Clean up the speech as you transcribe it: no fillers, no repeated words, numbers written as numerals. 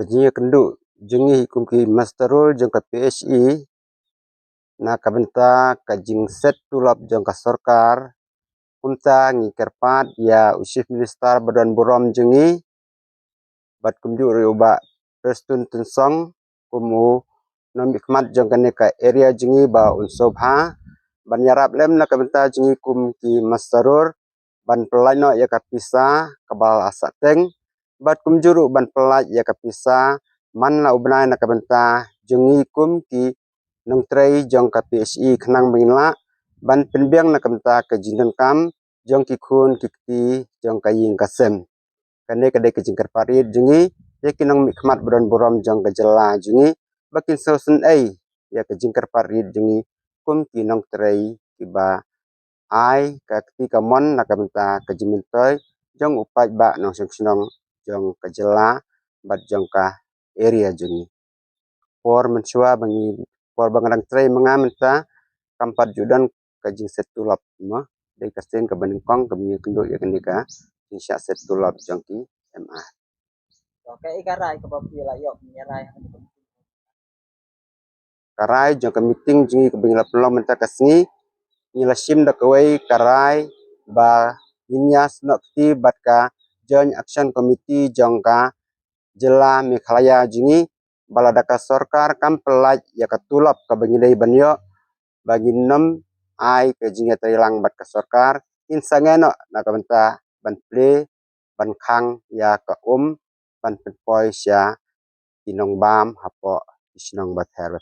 Kajia kendu jengi kumki masterul jeng ka PSI na kabenta kajing set tulap jeng ka sorkar kunta ngikerpat ya usif minister badan borom jengi bat kumju rioba restun tensong kumu nombi khmat jeng kane ka area jengi ba unsobha ban yarap lem na kabenta jengi kumki masterul ban pelano ya kapisa kabal asateng bat kumjuru ban pelaj ya kapisa man la ubnai na kabenta jengi kumki nong trei jong ka PSI khnang bingla ban penbiang na kabenta ka jindan kam jong ki khun kikti jong ka ying kasem kane kade ka jingkar parit jengi yakinong mikmat badan borom jong ka jela jengi bakin sosen ai ya ka jingkar parit jengi kumki nong trei kiba ai ka kti ka mon na kabenta ka jimintoy jong upai ba nong senong jong ka jela bat jong ka area jengi por mensua bangi por bangadang trei mengamenta kampat judan kajing setulap ma dei kasen ka baningkong ka mi kendo ya kendika insya setulap jong ki MA oke ikarai ke bapi la yok nyerai karai jong ka meeting jengi ka bingla pelong menta kasngi ngila sim da kawai karai ba ninyas nokti bat ka joint action committee jong ka jela Meghalaya jengi baladaka sorkar kam pelaj ya katulap ka bangidai banyo bagi nem ai ke jinga tailang bat ka sorkar insangeno na kabenta ban ple ban khang ya ka ban penpoi sia inong bam hapo isnong bat her